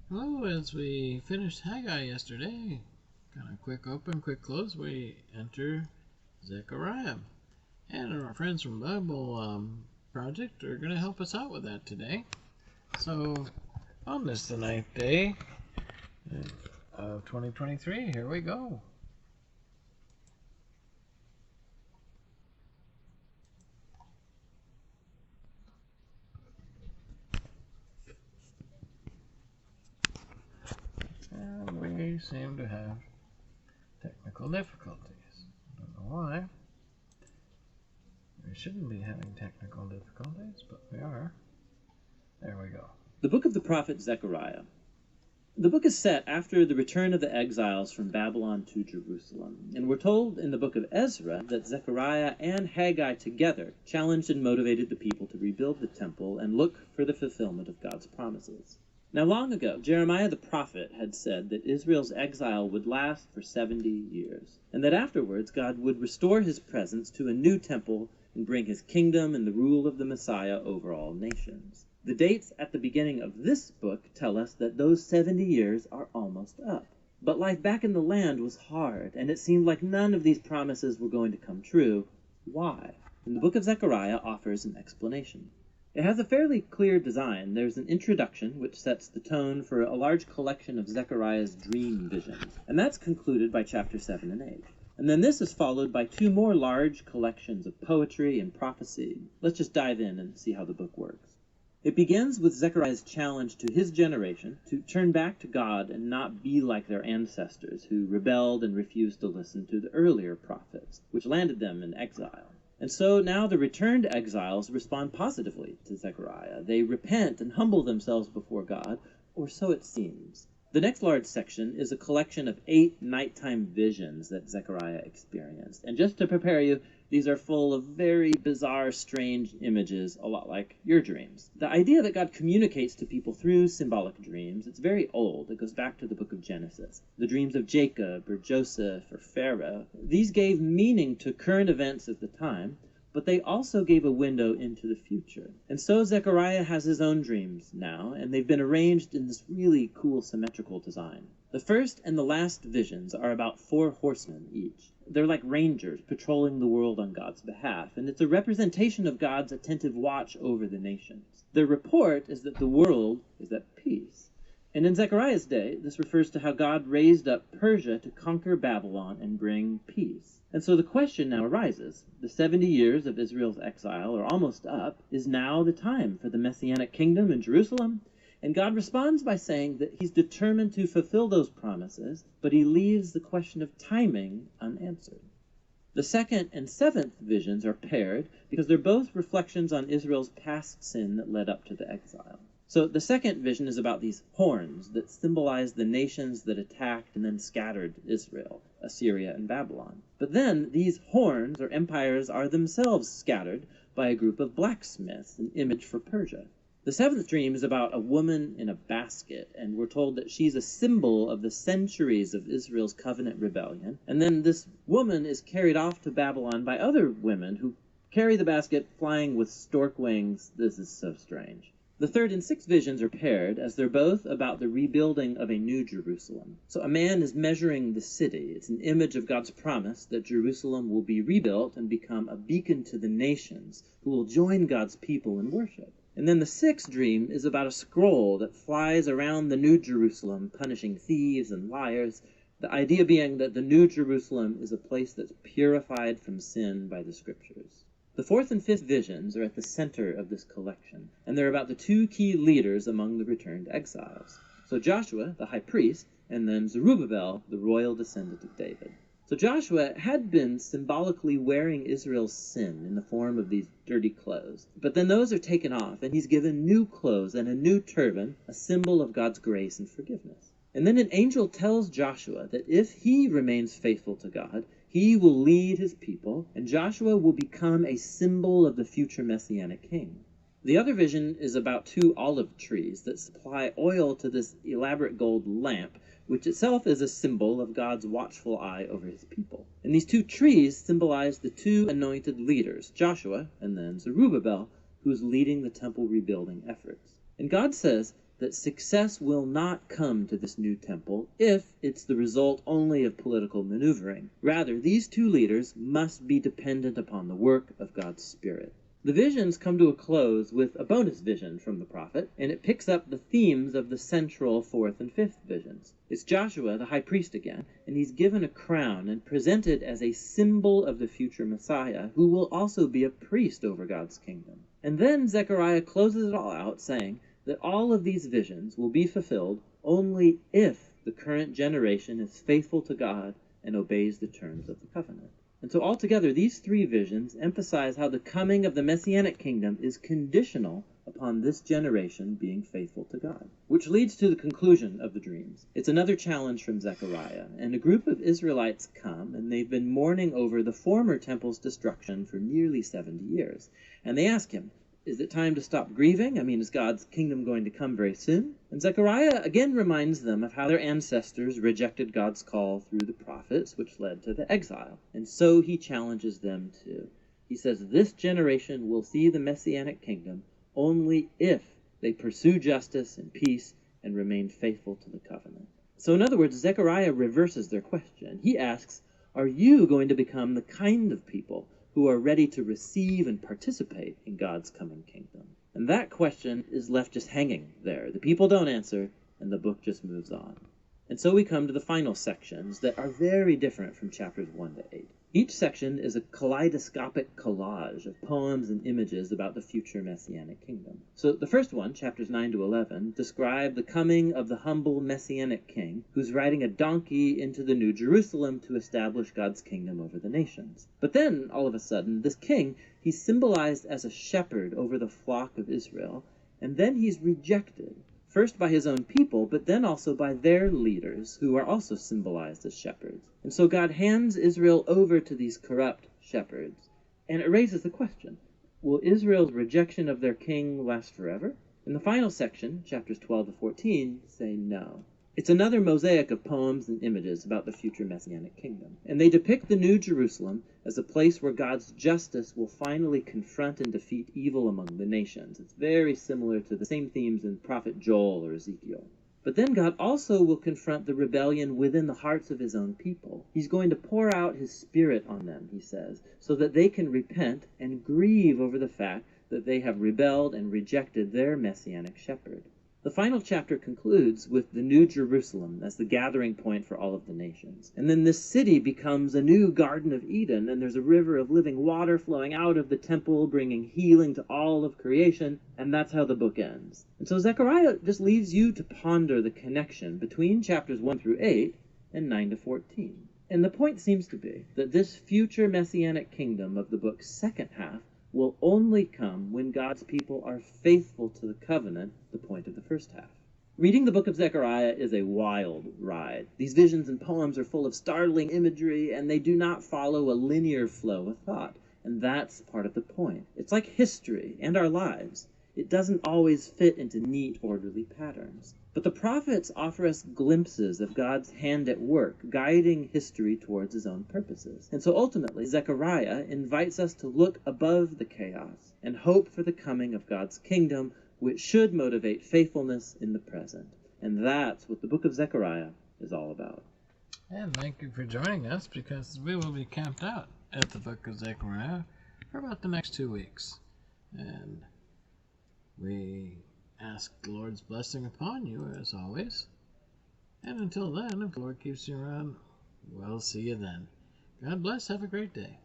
Hello, as we finished Haggai yesterday, kind of quick open, quick close, we enter Zechariah. And our friends from Bible Project are going to help us out with that today. So, on this, the ninth day of 2023, here we go. And we seem to have technical difficulties. I don't know why. We shouldn't be having technical difficulties, but we are. There we go. The book of the prophet Zechariah. The book is set after the return of the exiles from Babylon to Jerusalem, and we're told in the book of Ezra that Zechariah and Haggai together challenged and motivated the people to rebuild the temple and look for the fulfillment of God's promises. Now, long ago, Jeremiah the prophet had said that Israel's exile would last for 70 years, and that afterwards God would restore his presence to a new temple and bring his kingdom and the rule of the Messiah over all nations. The dates at the beginning of this book tell us that those 70 years are almost up. But life back in the land was hard, and it seemed like none of these promises were going to come true. Why? And the book of Zechariah offers an explanation. It has a fairly clear design. There's an introduction which sets the tone for a large collection of Zechariah's dream visions, and that's concluded by chapter 7 and 8. And then this is followed by two more large collections of poetry and prophecy. Let's just dive in and see how the book works. It begins with Zechariah's challenge to his generation to turn back to God and not be like their ancestors who rebelled and refused to listen to the earlier prophets, which landed them in exile. And so now the returned exiles respond positively to Zechariah. They repent and humble themselves before God, or so it seems. The next large section is a collection of 8 nighttime visions that Zechariah experienced. And just to prepare you, these are full of very bizarre, strange images, a lot like your dreams. The idea that God communicates to people through symbolic dreams, it's very old. It goes back to the book of Genesis. The dreams of Jacob or Joseph or Pharaoh, these gave meaning to current events at the time, but they also gave a window into the future. And so Zechariah has his own dreams now, and they've been arranged in this really cool symmetrical design. The first and the last visions are about 4 horsemen each. They're like rangers patrolling the world on God's behalf, and it's a representation of God's attentive watch over the nations. Their report is that the world is at peace. And in Zechariah's day, this refers to how God raised up Persia to conquer Babylon and bring peace. And so the question now arises, the 70 years of Israel's exile are almost up. Is now the time for the Messianic kingdom in Jerusalem? And God responds by saying that he's determined to fulfill those promises, but he leaves the question of timing unanswered. The second and seventh visions are paired because they're both reflections on Israel's past sin that led up to the exile. So the second vision is about these horns that symbolize the nations that attacked and then scattered Israel, Assyria and Babylon. But then these horns or empires are themselves scattered by a group of blacksmiths, an image for Persia. The seventh dream is about a woman in a basket, and we're told that she's a symbol of the centuries of Israel's covenant rebellion. And then this woman is carried off to Babylon by other women who carry the basket flying with stork wings. This is so strange. The third and sixth visions are paired, as they're both about the rebuilding of a new Jerusalem. So a man is measuring the city. It's an image of God's promise that Jerusalem will be rebuilt and become a beacon to the nations who will join God's people in worship. And then the sixth dream is about a scroll that flies around the New Jerusalem, punishing thieves and liars, the idea being that the New Jerusalem is a place that's purified from sin by the Scriptures. The fourth and fifth visions are at the center of this collection, and they're about the 2 key leaders among the returned exiles. So Joshua, the high priest, and then Zerubbabel, the royal descendant of David. So Joshua had been symbolically wearing Israel's sin in the form of these dirty clothes. But then those are taken off, and he's given new clothes and a new turban, a symbol of God's grace and forgiveness. And then an angel tells Joshua that if he remains faithful to God, he will lead his people, and Joshua will become a symbol of the future Messianic king. The other vision is about 2 olive trees that supply oil to this elaborate gold lamp, which itself is a symbol of God's watchful eye over his people. And these 2 trees symbolize the 2 anointed leaders, Joshua and then Zerubbabel, who's leading the temple rebuilding efforts. And God says, that success will not come to this new temple if it's the result only of political maneuvering. Rather, these two leaders must be dependent upon the work of God's Spirit. The visions come to a close with a bonus vision from the prophet, and it picks up the themes of the central fourth and fifth visions. It's Joshua, the high priest again, and he's given a crown and presented as a symbol of the future Messiah, who will also be a priest over God's kingdom. And then Zechariah closes it all out, saying that all of these visions will be fulfilled only if the current generation is faithful to God and obeys the terms of the covenant. And so altogether, these three visions emphasize how the coming of the Messianic kingdom is conditional upon this generation being faithful to God. Which leads to the conclusion of the dreams. It's another challenge from Zechariah, and a group of Israelites come, and they've been mourning over the former temple's destruction for nearly 70 years. And they ask him, is it time to stop grieving? I mean, is God's kingdom going to come very soon? And Zechariah again reminds them of how their ancestors rejected God's call through the prophets, which led to the exile. And so he challenges them too. He says, this generation will see the Messianic kingdom only if they pursue justice and peace and remain faithful to the covenant. So in other words, Zechariah reverses their question. He asks, are you going to become the kind of people who are ready to receive and participate in God's coming kingdom? And that question is left just hanging there. The people don't answer, and the book just moves on. And so we come to the final sections that are very different from chapters 1 to 8. Each section is a kaleidoscopic collage of poems and images about the future Messianic kingdom. So the first one, chapters 9 to 11, describe the coming of the humble Messianic king who's riding a donkey into the New Jerusalem to establish God's kingdom over the nations. But then, all of a sudden, this king, he's symbolized as a shepherd over the flock of Israel, and then he's rejected. First by his own people, but then also by their leaders, who are also symbolized as shepherds. And so God hands Israel over to these corrupt shepherds. And it raises the question, will Israel's rejection of their king last forever? In the final section, chapters 12 to 14, say no. It's another mosaic of poems and images about the future Messianic kingdom. And they depict the New Jerusalem as a place where God's justice will finally confront and defeat evil among the nations. It's very similar to the same themes in Prophet Joel or Ezekiel. But then God also will confront the rebellion within the hearts of his own people. He's going to pour out his Spirit on them, he says, so that they can repent and grieve over the fact that they have rebelled and rejected their Messianic shepherd. The final chapter concludes with the New Jerusalem as the gathering point for all of the nations. And then this city becomes a new Garden of Eden, and there's a river of living water flowing out of the temple, bringing healing to all of creation, and that's how the book ends. And so Zechariah just leaves you to ponder the connection between chapters 1 through 8 and 9 to 14. And the point seems to be that this future Messianic kingdom of the book's second half will only come when God's people are faithful to the covenant, the point of the first half. Reading the book of Zechariah is a wild ride. These visions and poems are full of startling imagery, and they do not follow a linear flow of thought. And that's part of the point. It's like history and our lives. It doesn't always fit into neat, orderly patterns. But the prophets offer us glimpses of God's hand at work, guiding history towards his own purposes. And so ultimately, Zechariah invites us to look above the chaos and hope for the coming of God's kingdom, which should motivate faithfulness in the present. And that's what the book of Zechariah is all about. And thank you for joining us, because we will be camped out at the book of Zechariah for about the next 2 weeks. And we ask the Lord's blessing upon you, as always. And until then, if the Lord keeps you around, we'll see you then. God bless. Have a great day.